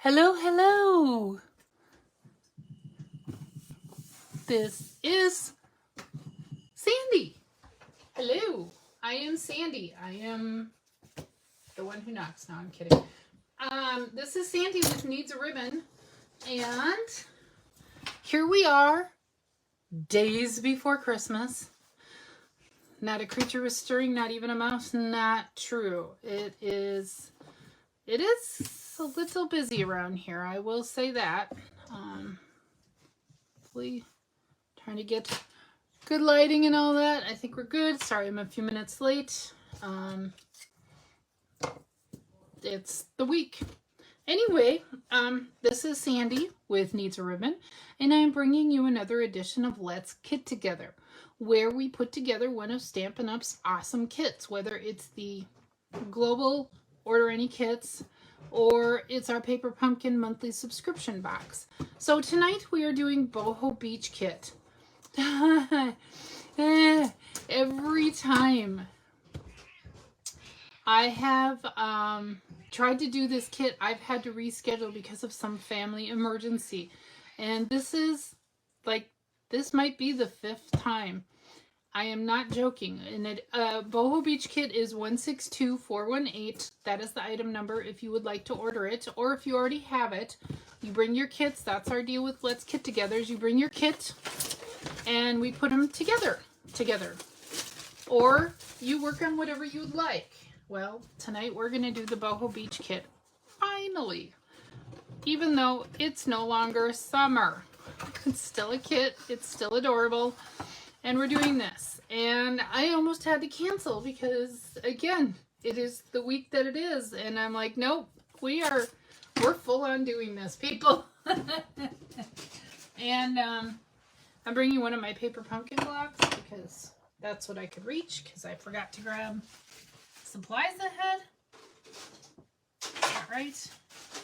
Hello, hello. This is Sandy. Hello, I am Sandy. I am the one who knocks. No, I'm kidding. This is Sandy with Needs a Ribbon. And here we are, days before Christmas. Not a creature was stirring, not even a mouse. Not true. It is a little busy around here, I will say that. Hopefully trying to get good lighting and all that. I think we're good. Sorry, I'm a few minutes late. It's the week. Anyway, this is Sandy with Needs a Ribbon, and I'm bringing you another edition of Let's Kit Together, where we put together one of Stampin' Up's awesome kits, whether it's the global order any kits or it's our Paper Pumpkin monthly subscription box. So tonight we are doing Boho Beach Kit. Every time I have tried to do this kit, I've had to reschedule because of some family emergency. And this might be the 5th time. I am not joking. And Boho Beach Kit is 162418. That is the item number if you would like to order it. Or if you already have it, you bring your kits. That's our deal with Let's Kit Together. You bring your kit and we put them together. Or you work on whatever you'd like. Well, tonight we're going to do the Boho Beach Kit. Finally. Even though it's no longer summer. It's still a kit. It's still adorable. And we're doing this. And I almost had to cancel because, again, it is the week that it is. And I'm like, nope, we're full on doing this, people. And I'm bringing one of my Paper Pumpkin blocks because that's what I could reach because I forgot to grab supplies ahead. All right.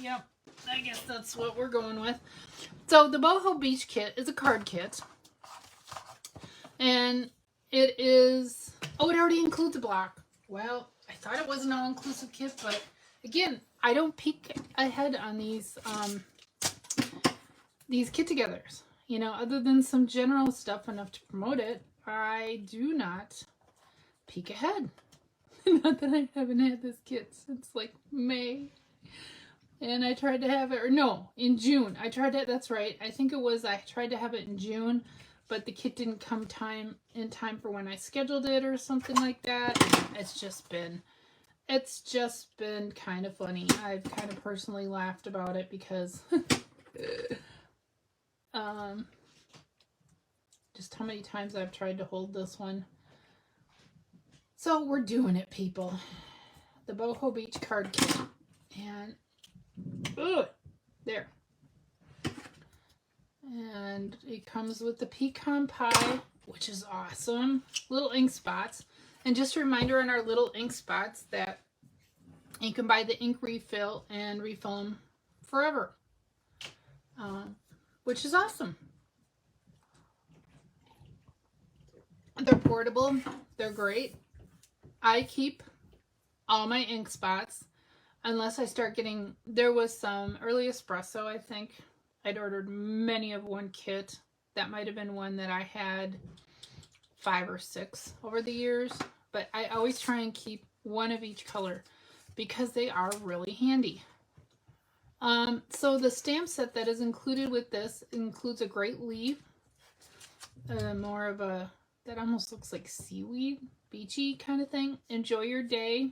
Yep. I guess that's what we're going with. So the Boho Beach Kit is a card kit. And it is, it already includes a block. Well, I thought it was an all-inclusive kit, but again, I don't peek ahead on these kit-togethers. You know, other than some general stuff enough to promote it, I do not peek ahead. Not that I haven't had this kit since like May. And I tried to have it, or no, in June. That's right. I think it was, I tried to have it in June. But the kit didn't come in time for when I scheduled it or something like that. It's just been kind of funny. I've kind of personally laughed about it because just how many times I've tried to hold this one. So we're doing it, people. The Boho Beach Card Kit. And there. And it comes with the pecan pie, which is awesome. Little ink spots. And just a reminder on our little ink spots that you can buy the ink refill and refill them forever. Which is awesome. They're portable. They're great. I keep all my ink spots unless I start getting... There was some early espresso, I think. I'd ordered many of one kit. That might have been one that I had 5 or 6 over the years. But I always try and keep one of each color because they are really handy. So the stamp set that is included with this includes a great leaf. More of a, that almost looks like seaweed, beachy kind of thing. Enjoy your day.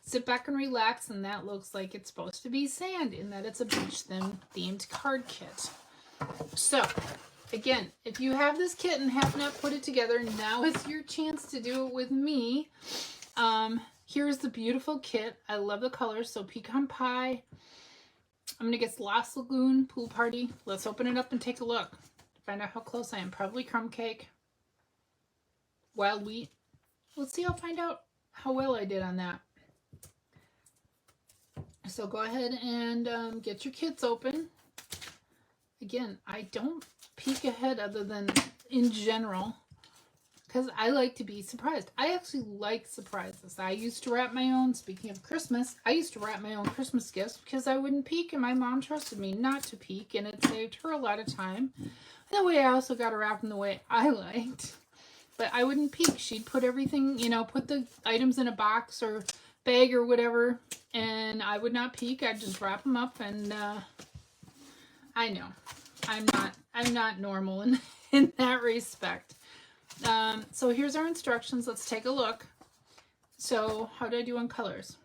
Sit back and relax, and that looks like it's supposed to be sand in that it's a beach-themed card kit. So, again, if you have this kit and have not put it together, now is your chance to do it with me. Here's the beautiful kit. I love the colors. So, pecan pie. I'm going to guess Lost Lagoon Pool Party. Let's open it up and take a look. Find out how close I am. Probably crumb cake. Wild wheat. Let's see. I'll find out how well I did on that. So go ahead and get your kits open. Again, I don't peek ahead other than in general because I like to be surprised. I actually like surprises. I used to wrap my own, speaking of Christmas, I used to wrap my own Christmas gifts because I wouldn't peek, and my mom trusted me not to peek, and it saved her a lot of time. And that way I also got to wrap them the way I liked. But I wouldn't peek. She'd put everything, you know, put the items in a box or bag or whatever, and I would not peek. I'd just wrap them up, and I know I'm not normal in that respect. So here's our instructions. Let's take a look. So how did I do on colors?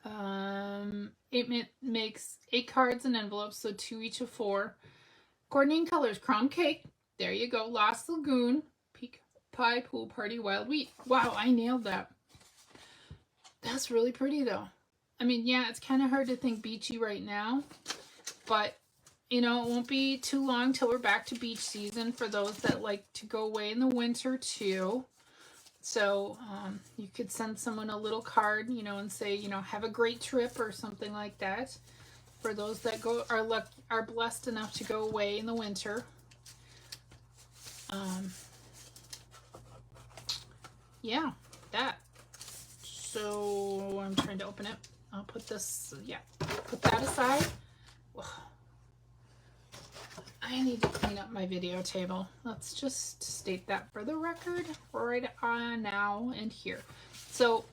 It makes 8 cards and envelopes, so 2 each of 4. Coordinating colors: Crumb Cake, there you go, Lost Lagoon, Peak Pie, Pool Party, Wild Wheat. Wow, I nailed that. That's really pretty though. I mean, yeah, it's kind of hard to think beachy right now, but you know, it won't be too long till we're back to beach season for those that like to go away in the winter too. So you could send someone a little card, you know, and say, you know, have a great trip or something like that. For those that are blessed enough to go away in the winter. Yeah, that. So I'm trying to open it. I'll put this, yeah, put that aside. Whoa. I need to clean up my video table. Let's just state that for the record right on now and here. So,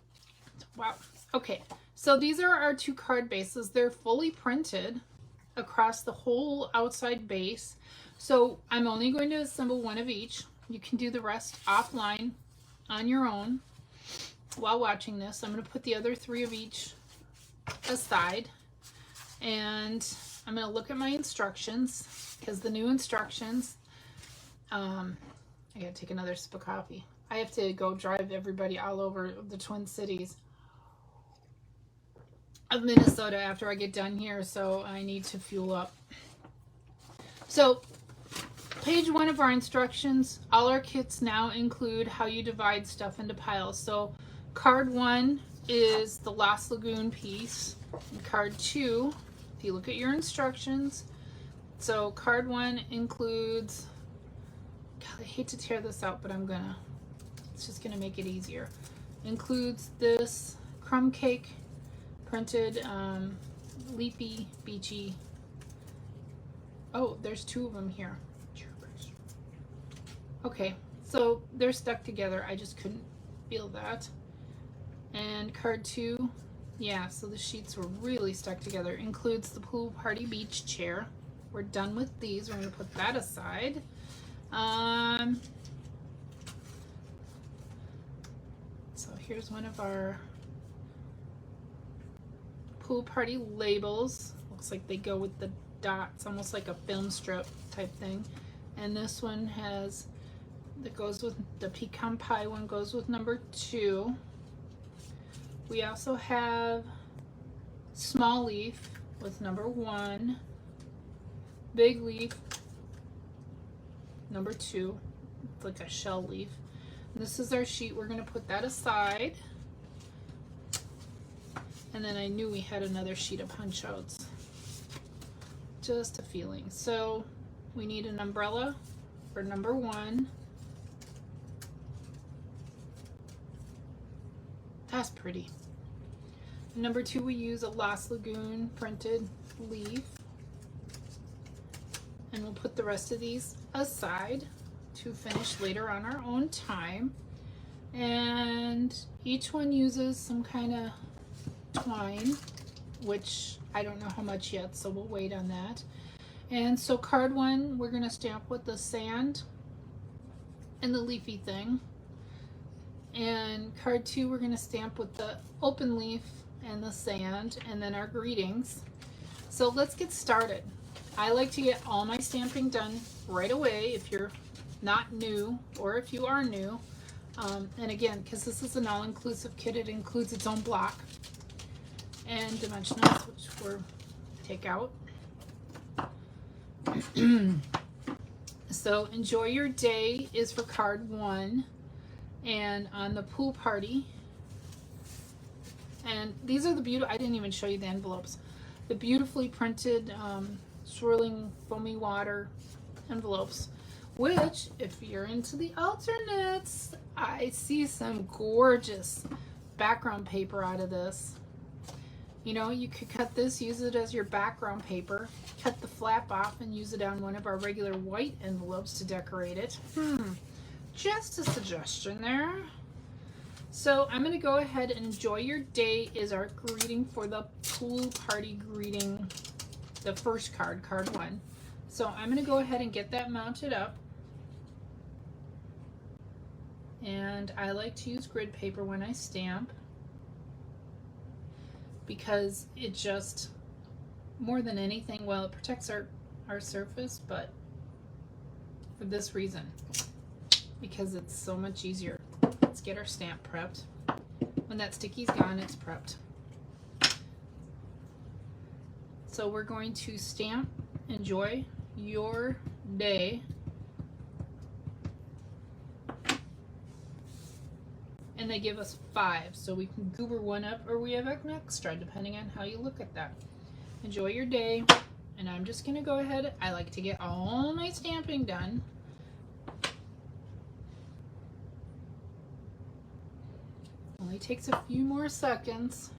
wow. Okay, so these are our 2 card bases. They're fully printed across the whole outside base. So I'm only going to assemble 1 of each. You can do the rest offline on your own while watching this. I'm going to put the other 3 of each aside, and I'm going to look at my instructions, because the new instructions, I gotta take another sip of coffee. I have to go drive everybody all over the Twin Cities of Minnesota after I get done here, so I need to fuel up. So page 1 of our instructions, all our kits now include how you divide stuff into piles. So card 1 is the Lost Lagoon piece, and card 2, if you look at your instructions, so card 1 includes, God, I hate to tear this out, but it's just gonna make it easier. Includes this crumb cake printed, leafy, beachy. Oh, there's 2 of them here. Okay, so they're stuck together. I just couldn't feel that. And card 2, yeah, so the sheets were really stuck together. Includes the pool party beach chair. We're done with these. We're going to put that aside. So here's one of our pool party labels. Looks like they go with the dots, almost like a film strip type thing. And this one has, that goes with the pecan pie one, goes with number 2. We also have small leaf with number 1. Big leaf, number 2, it's like a shell leaf. And this is our sheet. We're going to put that aside. And then I knew we had another sheet of punch outs. Just a feeling. So we need an umbrella for number 1. That's pretty. Number 2, we use a Lost Lagoon printed leaf. And we'll put the rest of these aside to finish later on our own time. And each one uses some kind of twine, which I don't know how much yet, so we'll wait on that. And so card 1, we're going to stamp with the sand and the leafy thing. And card 2, we're going to stamp with the open leaf and the sand, and then our greetings. So let's get started. I like to get all my stamping done right away if you're not new, or if you are new. And again, because this is an all-inclusive kit, it includes its own block and dimensionals, which we'll take out. So enjoy your day is for card 1, and on the pool party. And these are the beautiful, I didn't even show you the envelopes. The beautifully printed swirling foamy water envelopes which, if you're into the alternates, I see some gorgeous background paper out of this. You know, you could cut this, use it as your background paper, cut the flap off and use it on one of our regular white envelopes to decorate it. Just a suggestion there. So I'm going to go ahead and enjoy your day is our greeting for the pool party greeting, the first card, card 1. So I'm going to go ahead and get that mounted up. And I like to use grid paper when I stamp, because it just, more than anything, well, it protects our surface, but for this reason, because it's so much easier. Let's get our stamp prepped. When that sticky's gone, it's prepped. So we're going to stamp enjoy your day. And they give us 5, so we can goober one up or we have an extra, depending on how you look at that. Enjoy your day. And I'm just going to go ahead. I like to get all my stamping done. Only takes a few more seconds.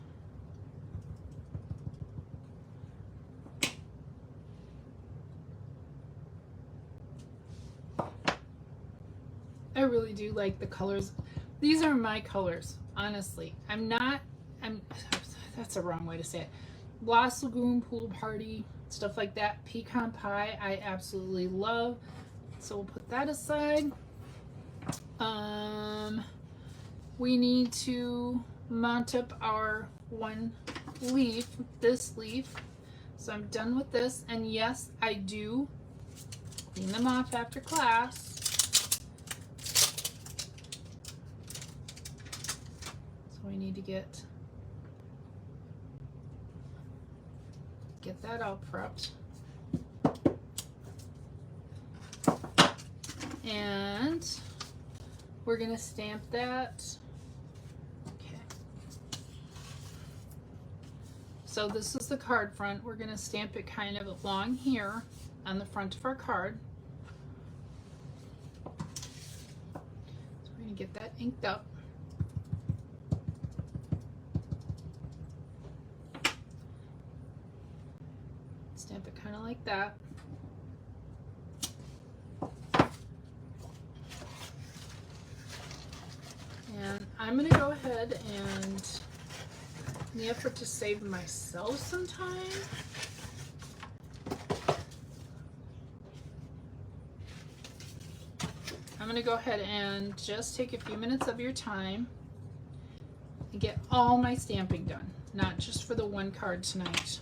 I really do like the colors. These are my colors, honestly. That's the wrong way to say it. Lost Lagoon Pool Party, stuff like that. Pecan Pie, I absolutely love. So we'll put that aside. We need to mount up our one leaf, this leaf. So I'm done with this. And yes, I do clean them off after class. So we need to get that all prepped. And we're gonna stamp that. Okay. So this is the card front. We're gonna stamp it kind of along here on the front of our card. So we're gonna get that inked up. Stamp it kind of like that. And I'm going to go ahead and, in the effort to save myself some time, I'm going to go ahead and just take a few minutes of your time and get all my stamping done, not just for the one card tonight.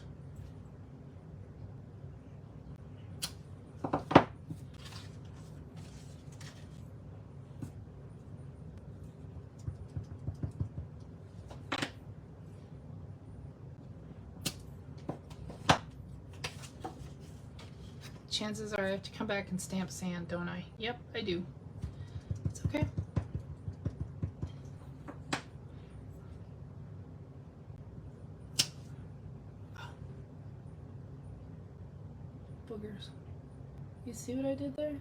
Chances are I have to come back and stamp sand, don't I? Yep, I do. It's okay. Oh. Boogers. You see what I did there?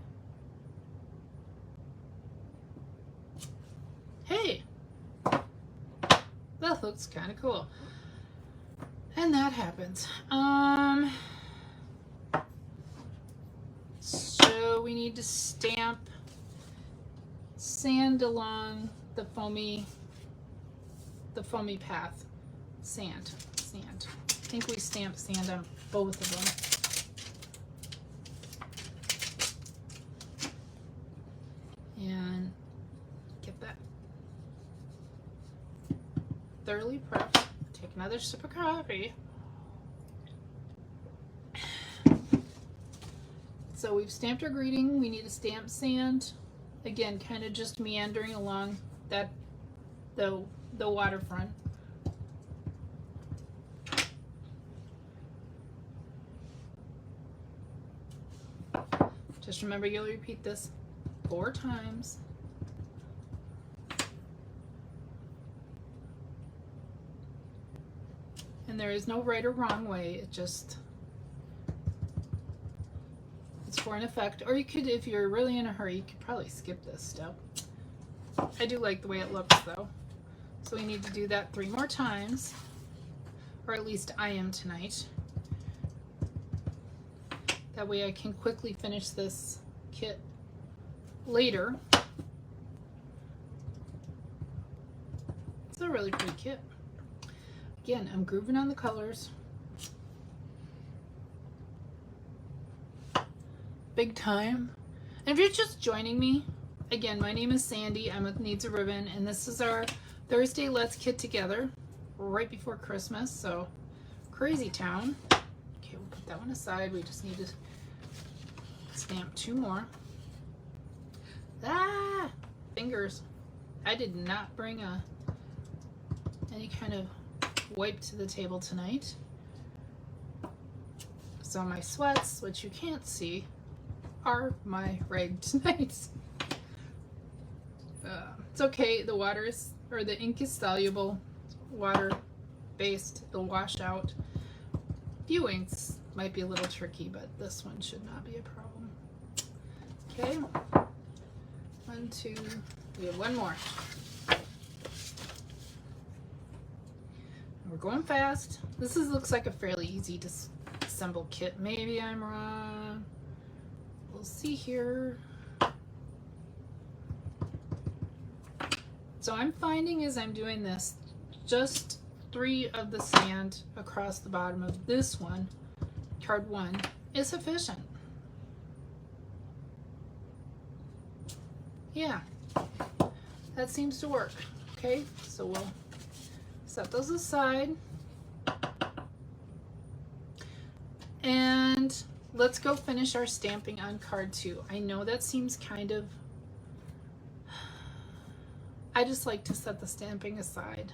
Hey! That looks kind of cool. And that happens. So we need to stamp sand along the foamy path. Sand. I think we stamped sand on both of them. And get that thoroughly prepped. Take another sip of coffee. So we've stamped our greeting. We need to stamp sand. Again, kind of just meandering along that the waterfront. Just remember, you'll repeat this 4 times. And there is no right or wrong way. It's for an effect. Or you could, if you're really in a hurry, you could probably skip this step. I do like the way it looks though. So we need to do that 3 more times, or at least I am tonight. That way I can quickly finish this kit later. It's a really pretty kit. Again, I'm grooving on the colors. Big time. And if you're just joining me, again, my name is Sandy. I'm with Needs a Ribbon, and this is our Thursday Let's Kit Together right before Christmas, so crazy town. Okay, we'll put that one aside. We just need to stamp 2 more. Ah! Fingers. I did not bring any kind of wipe to the table tonight. So my sweats, which you can't see, are my rag tonight. It's okay, the water is, or the ink is soluble, water based, it'll wash out. Few inks might be a little tricky, but this one should not be a problem. Okay, 1, 2, we have 1 more. We're going fast. This looks like a fairly easy to assemble kit. Maybe I'm wrong. We'll see here. So I'm finding as I'm doing this, just 3 of the sand across the bottom of this one, card 1, is sufficient. Yeah, that seems to work. Okay, so we'll set those aside. And let's go finish our stamping on card 2. I know that seems kind of, I just like to set the stamping aside.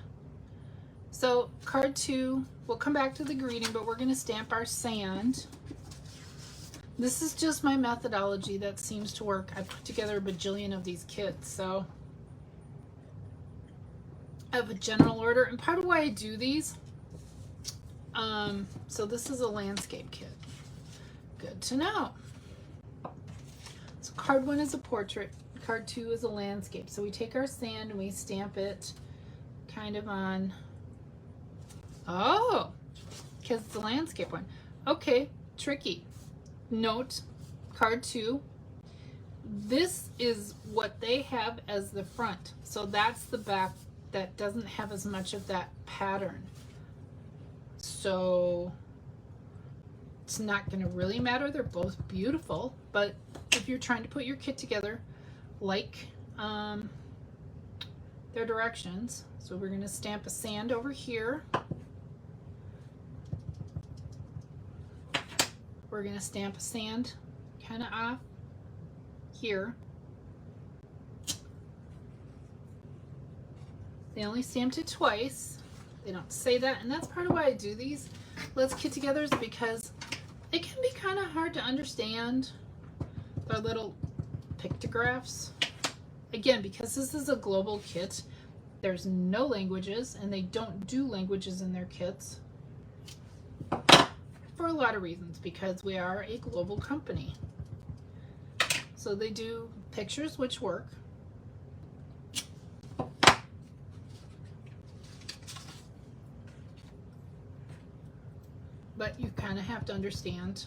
So card 2, we'll come back to the greeting, but we're going to stamp our sand. This is just my methodology that seems to work. I put together a bajillion of these kits, so I have a general order. And part of why I do these, so this is a landscape kit. Good to know. So card 1 is a portrait. Card 2 is a landscape. So we take our sand and we stamp it kind of on, oh, because it's the landscape one. Okay, tricky. Note, card 2, this is what they have as the front. So that's the back that doesn't have as much of that pattern. So it's not going to really matter. They're both beautiful, but if you're trying to put your kit together, like their directions. So we're going to stamp a sand over here. We're going to stamp a sand kind of off here. They only stamped it twice. They don't say that, and that's part of why I do these Let's Kit Togethers, because it can be kind of hard to understand the little pictographs. Again, because this is a global kit, there's no languages, and they don't do languages in their kits for a lot of reasons, because we are a global company. So they do pictures, which work. But you kind of have to understand,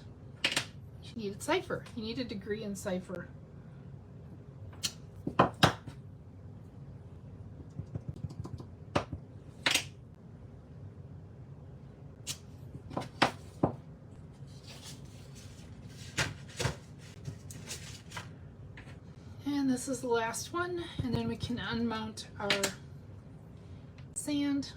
you needed cipher. You need a degree in cipher. And this is the last one, and then we can unmount our sand.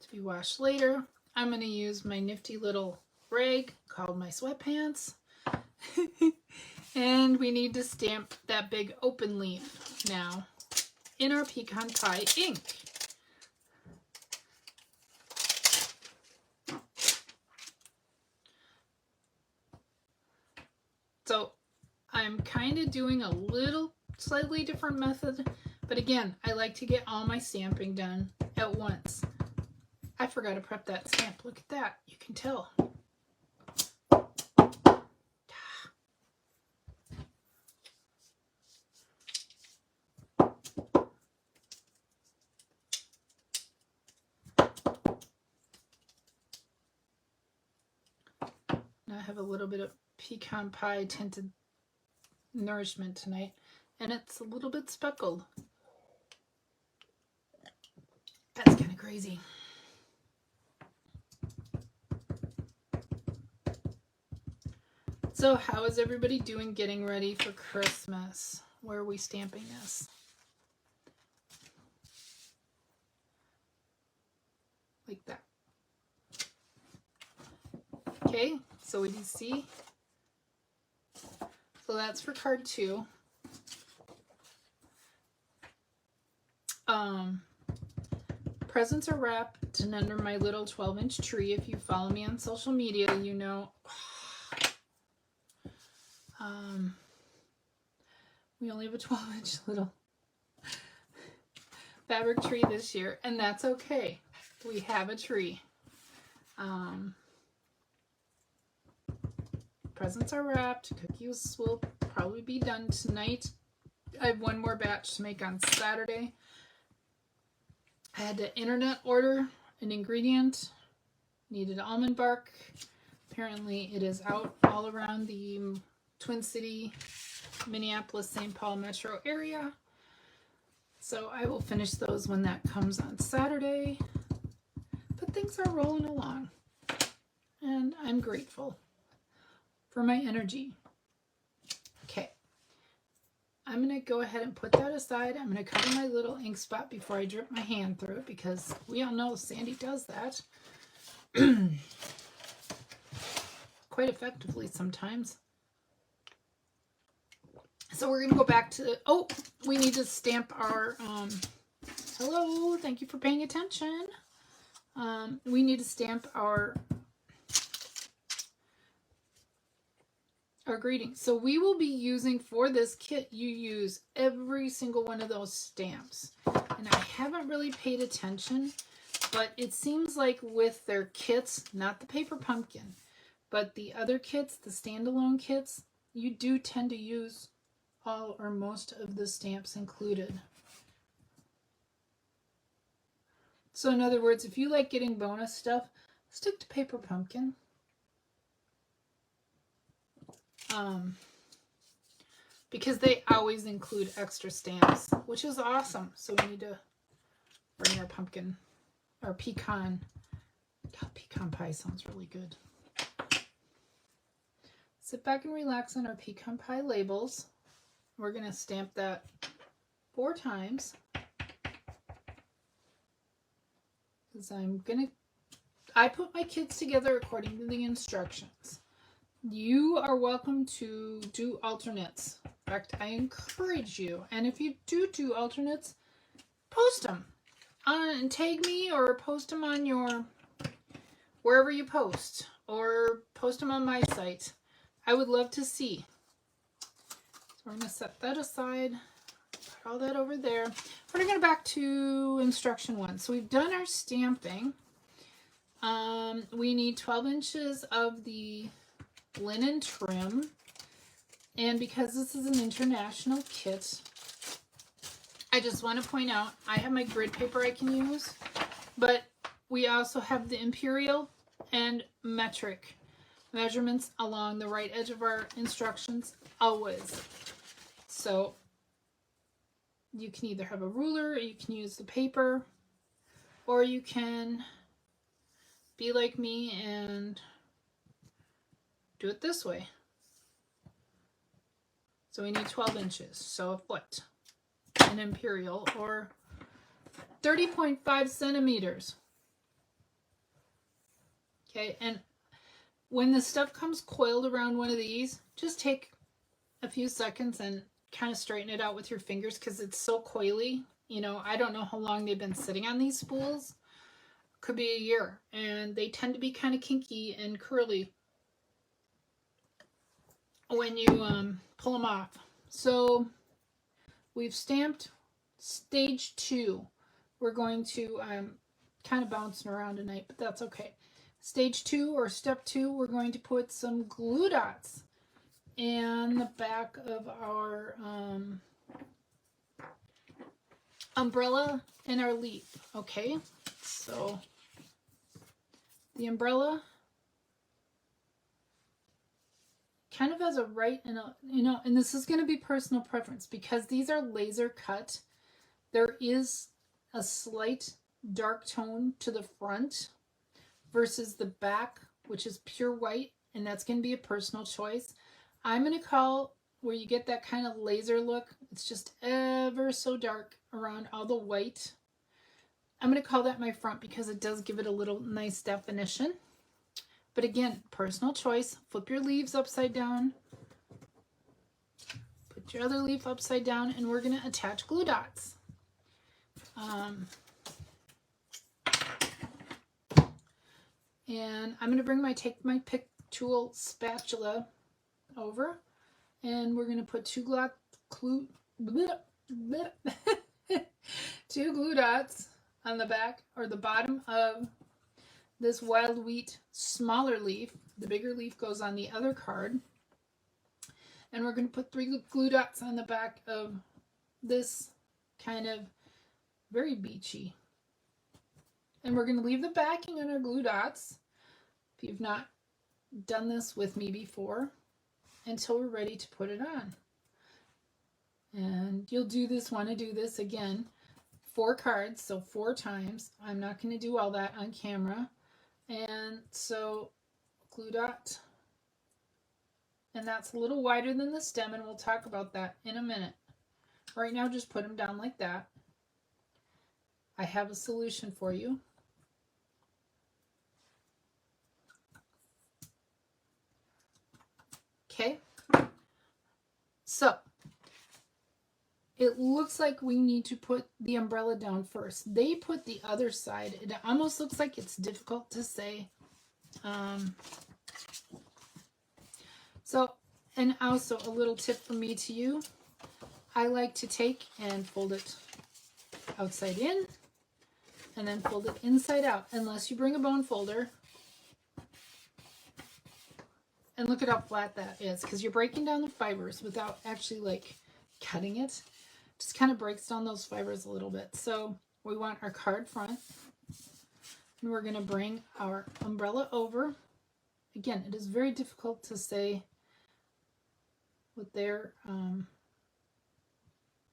To be washed later. I'm going to use my nifty little rag called my sweatpants. And we need to stamp that big open leaf now in our pecan pie ink. So I'm kind of doing a little slightly different method But again, I like to get all my stamping done at once. I forgot to prep that stamp. Look at that. You can tell. Now I have a little bit of pecan pie tinted nourishment tonight, and it's a little bit speckled. That's kind of crazy. So how is everybody doing getting ready for Christmas? Where are we stamping this? Like that. Okay, so we see. So that's for card 2. Presents are wrapped and under my little 12-inch tree. If you follow me on social media, you know we only have a 12-inch little fabric tree this year, and that's okay. We have a tree. Presents are wrapped. Cookies will probably be done tonight. I have one more batch to make on Saturday. I had to internet order an ingredient. Needed almond bark. Apparently it is out all around the Twin City, Minneapolis, St. Paul metro area. So I will finish those when that comes on Saturday. But things are rolling along. And I'm grateful for my energy. Okay. I'm going to go ahead and put that aside. I'm going to cover my little ink spot before I drip my hand through it, because we all know Sandy does that quite effectively sometimes. So we're going to go back to the, we need to stamp our, hello, thank you for paying attention. We need to stamp our greetings. So we will be using, for this kit, you use every single one of those stamps. And I haven't really paid attention, but it seems like with their kits, not the paper pumpkin, but the other kits, the standalone kits, you do tend to use all or most of the stamps included. So in other words, if you like getting bonus stuff, stick to paper pumpkin. Because they always include extra stamps, which is awesome. So we need to bring our pumpkin, our pecan. God, pecan pie sounds really good. Sit back and relax on our pecan pie labels. We're going to stamp that 4 times. Because I put my kits together according to the instructions. You are welcome to do alternates. In fact, I encourage you. And if you do alternates, post them and tag me, or post them on your, wherever you post, or post them on my site. I would love to see. So we're going to set that aside, put all that over there. We're going to go back to instruction 1. So we've done our stamping. We need 12 inches of the linen trim, and because this is an international kit, I just want to point out I have my grid paper I can use, but we also have the imperial and metric measurements along the right edge of our instructions always. So you can either have a ruler, or you can use the paper, or you can be like me and do it this way. So we need 12 inches, so a foot, an imperial, or 30.5 centimeters. Okay, and when the stuff comes coiled around one of these, just take a few seconds and kind of straighten it out with your fingers, because it's so coily. You know, I don't know how long they've been sitting on these spools. Could be a year, and they tend to be kind of kinky and curly when you pull them off. So we've stamped Stage 2, we're going to, kind of bouncing around tonight, but that's okay. Stage 2 or step 2, we're going to put some glue dots in the back of our umbrella and our leaf. Okay, so the umbrella kind of has a right and a, and this is going to be personal preference because these are laser cut. There is a slight dark tone to the front versus the back, which is pure white, and that's going to be a personal choice. I'm going to call where you get that kind of laser look, it's just ever so dark around all the white. I'm going to call that my front because it does give it a little nice definition. But again, personal choice. Flip your leaves upside down. Put your other leaf upside down, and we're going to attach glue dots. And I'm going to take my pick tool spatula over, and we're going to put two glue dots on the back or the bottom of this wild wheat smaller leaf. The bigger leaf goes on the other card. And we're going to put 3 glue dots on the back of this kind of very beachy. And we're going to leave the backing on our glue dots, if you've not done this with me before, until we're ready to put it on. And you'll want to do this again, 4 cards, so 4 times. I'm not going to do all that on camera. And so glue dot, and that's a little wider than the stem, and we'll talk about that in a minute. Right now, just put them down like that. I have a solution for you. Okay, so it looks like we need to put the umbrella down first. They put the other side. It almost looks like it's difficult to say. So, and also a little tip from me to you. I like to take and fold it outside in and then fold it inside out, unless you bring a bone folder. And look at how flat that is, because you're breaking down the fibers without actually like cutting it. Just kind of breaks down those fibers a little bit. So we want our card front, and we're going to bring our umbrella over. Again, it is very difficult to say with their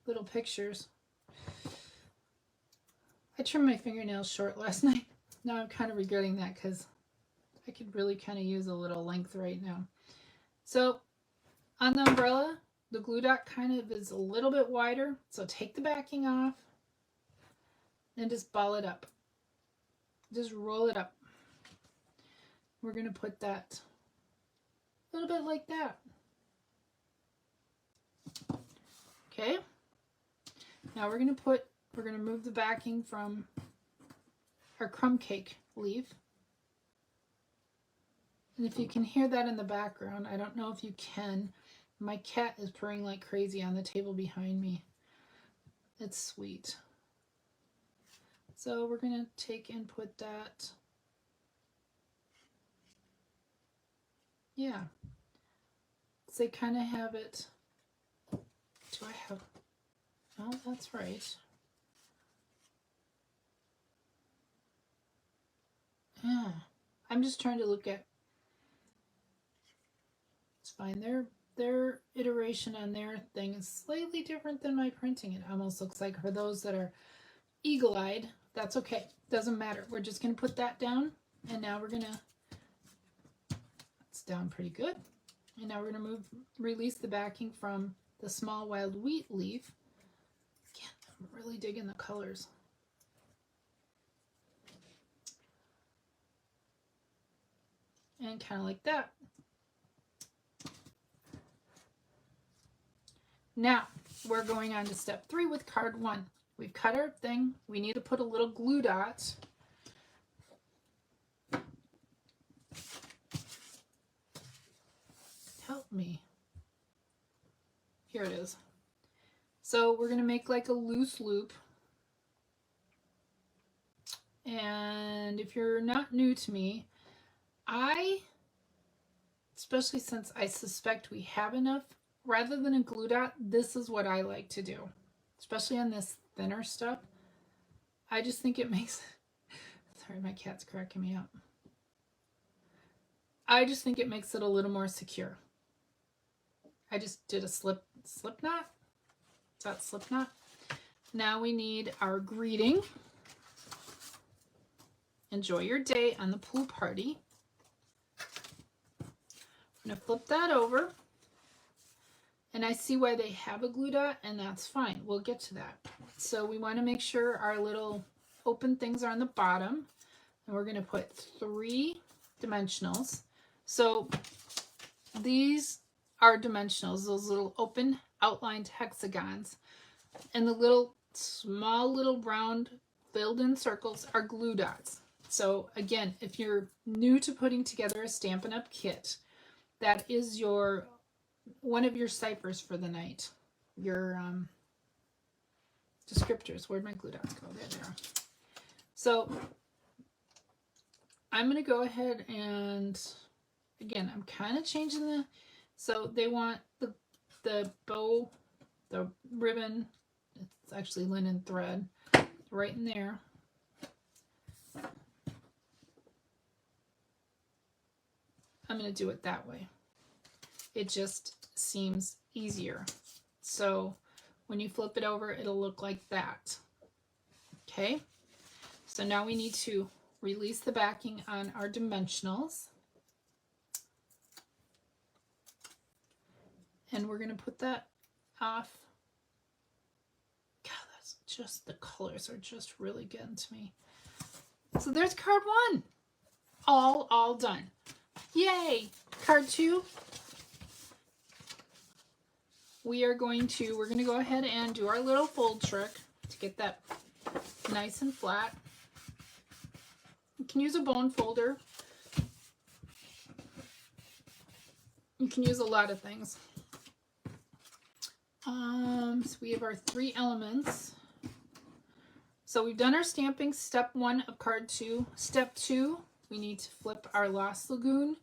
little pictures. I trimmed my fingernails short last night. Now I'm kind of regretting that because I could really kind of use a little length right now. So on the umbrella, the glue dot kind of is a little bit wider. So take the backing off and just ball it up. Just roll it up. We're going to put that a little bit like that. Okay. Now we're going to move the backing from our crumb cake leaf. And if you can hear that in the background, I don't know if you can. My cat is purring like crazy on the table behind me. It's sweet. So we're going to take and put that. Yeah. So they kind of have it. Do I have? Oh, that's right. Yeah. I'm just trying to look at. It's fine. Their iteration on their thing is slightly different than my printing. It almost looks like for those that are eagle-eyed, that's okay. Doesn't matter. We're just going to put that down, and now we're going to, it's down pretty good. And now we're going to release the backing from the small wild wheat leaf. Again, I'm really digging the colors. And kind of like that. Now, we're going on to step 3 with card 1. We've cut our thing. We need to put a little glue dot. Help me. Here it is. So we're going to make like a loose loop. And if you're not new to me, especially since I suspect we have enough, rather than a glue dot, this is what I like to do. Especially on this thinner stuff. I just think it makes, sorry, my cat's cracking me up. I just think it makes it a little more secure. I just did a slip knot. Is that slip knot? Now we need our greeting. Enjoy your day on the pool party. I'm going to flip that over. And I see why they have a glue dot, and that's fine. We'll get to that. So we want to make sure our little open things are on the bottom. And we're going to put 3 dimensionals. So these are dimensionals, those little open outlined hexagons. And the little small little round filled in circles are glue dots. So again, if you're new to putting together a Stampin' Up! Kit, that is one of your ciphers for the night. Your descriptors. Where'd my glue dots go? There they are. So I'm going to go ahead and, again, I'm kind of changing so they want the bow, the ribbon, it's actually linen thread, right in there. I'm going to do it that way. It just seems easier. So when you flip it over, it'll look like that. Okay. So now we need to release the backing on our dimensionals. And we're going to put that off. God, that's just, the colors are just really getting to me. So there's card 1. All done. Yay! Card 2. We're going to go ahead and do our little fold trick to get that nice and flat. You can use a bone folder. You can use a lot of things. So we have our 3 elements. So we've done our stamping, step 1 of card 2. Step 2, we need to flip our Lost Lagoon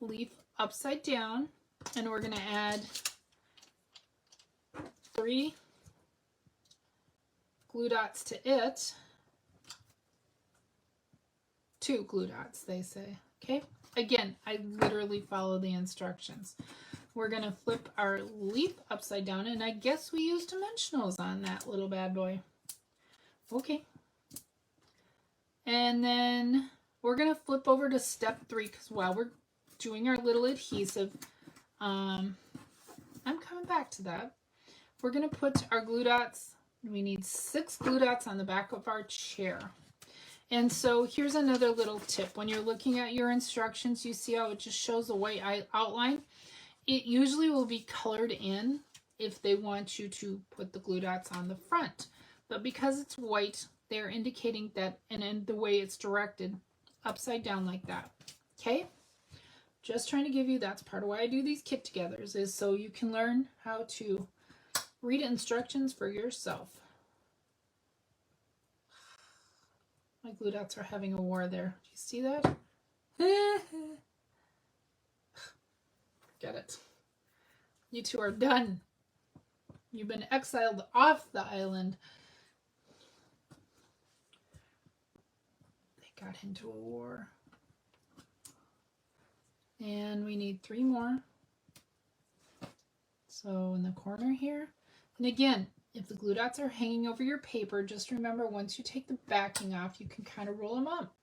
leaf upside down, and we're going to add 3 glue dots to it. 2 glue dots, they say. Okay. Again, I literally follow the instructions. We're going to flip our leaf upside down, and I guess we use dimensionals on that little bad boy. Okay. And then we're going to flip over to step 3, because while we're doing our little adhesive, I'm coming back to that. We're going to put our glue dots. We need 6 glue dots on the back of our chair. And so here's another little tip. When you're looking at your instructions, you see how it just shows a white outline. It usually will be colored in if they want you to put the glue dots on the front. But because it's white, they're indicating that, and in the way it's directed, upside down like that. Okay? Just trying to give you, that's part of why I do these kit togethers, is so you can learn how to read instructions for yourself. My glue dots are having a war there. Do you see that? Get it. You two are done. You've been exiled off the island. They got into a war. And we need 3 more. So in the corner here. And again, if the glue dots are hanging over your paper, just remember once you take the backing off, you can kind of roll them up.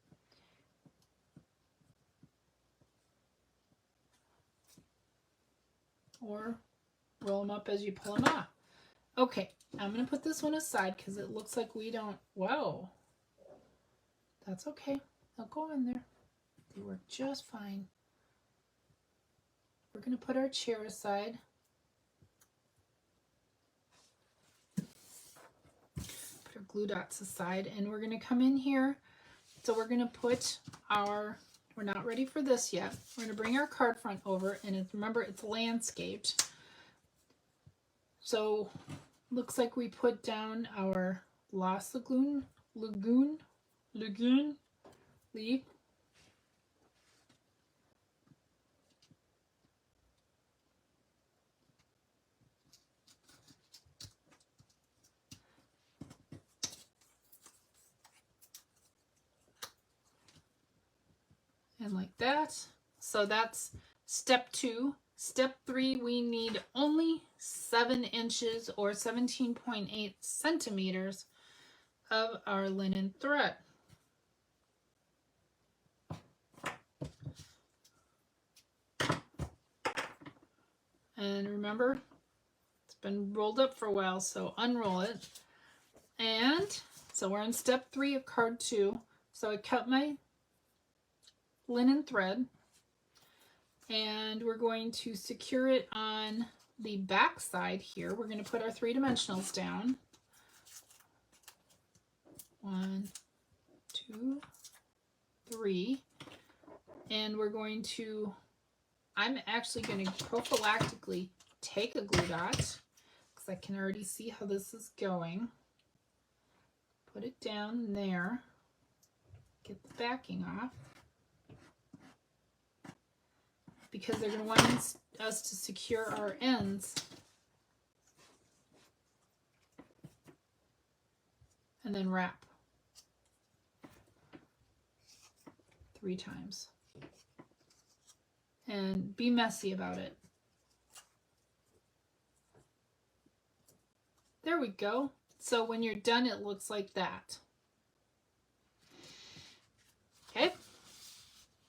Or roll them up as you pull them off. Okay, I'm going to put this one aside because it looks like we don't, whoa. That's okay. They'll go in there. They work just fine. We're going to put our chair aside. Put our glue dots aside, and we're going to come in here. So we're going to put our, we're not ready for this yet. We're going to bring our card front over, and remember it's landscaped. So Looks like we put down our Lost Lagoon leaf. And like that. So that's step 2. Step 3, we need only 7 inches or 17.8 centimeters of our linen thread. And remember, it's been rolled up for a while, so unroll it. And so we're in step 3 of card 2. So I cut my linen thread, and we're going to secure it on the back side here. We're going to put our 3-dimensionals down. 1, 2, 3. And we're going to, I'm actually going to prophylactically take a glue dot because I can already see how this is going. Put it down there. Get the backing off. Because they're going to want us to secure our ends. And then wrap 3 times. And be messy about it. There we go. So when you're done, it looks like that. Okay.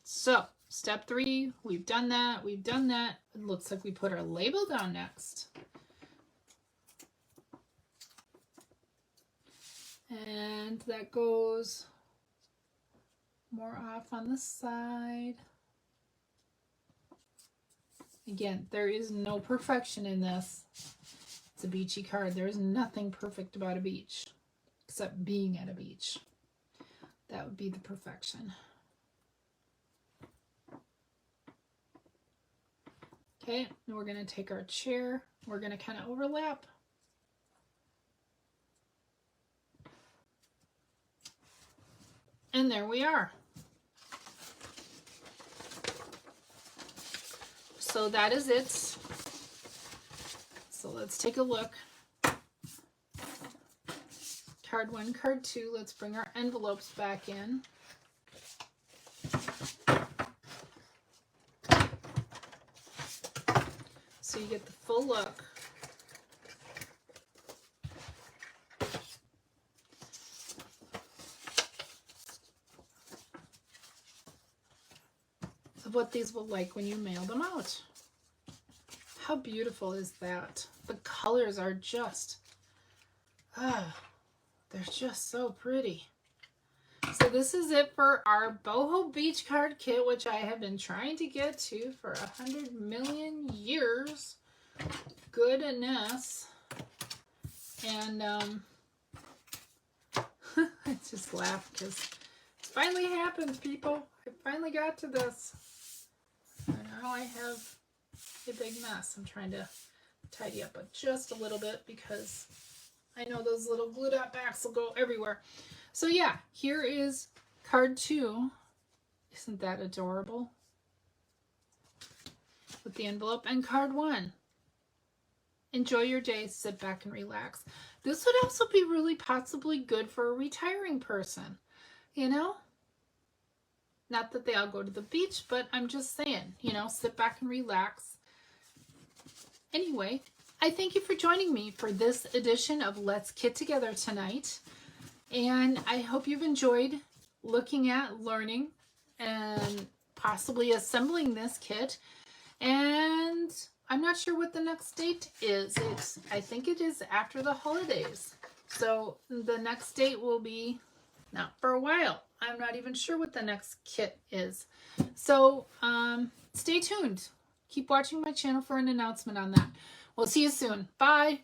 So step 3, we've done that, we've done that. It looks like we put our label down next. And that goes more off on the side. Again, there is no perfection in this. It's a beachy card. There is nothing perfect about a beach, except being at a beach. That would be the perfection. Okay, and we're going to take our chair. We're going to kind of overlap. And there we are. So that is it. So let's take a look. Card 1, card 2. Let's bring our envelopes back in. So you get the full look. Of what these will like when you mail them out. How beautiful is that? The colors are just, they're just so pretty. So this is it for our Boho Beach Card Kit, which I have been trying to get to for 100 million years. Goodness. And I just laugh because it finally happened, people. I finally got to this. And now I have a big mess. I'm trying to tidy up just a little bit because I know those little glue dot backs will go everywhere. So yeah, here is card 2. Isn't that adorable? With the envelope. And card 1. Enjoy your day, sit back and relax. This would also be really possibly good for a retiring person, you know? Not that they all go to the beach, but I'm just saying, you know, sit back and relax. Anyway, I thank you for joining me for this edition of Let's Kit Together tonight. And I hope you've enjoyed looking at, learning, and possibly assembling this kit. And I'm not sure what the next date is. I think it is after the holidays. So the next date will be not for a while. I'm not even sure what the next kit is. So stay tuned. Keep watching my channel for an announcement on that. We'll see you soon. Bye.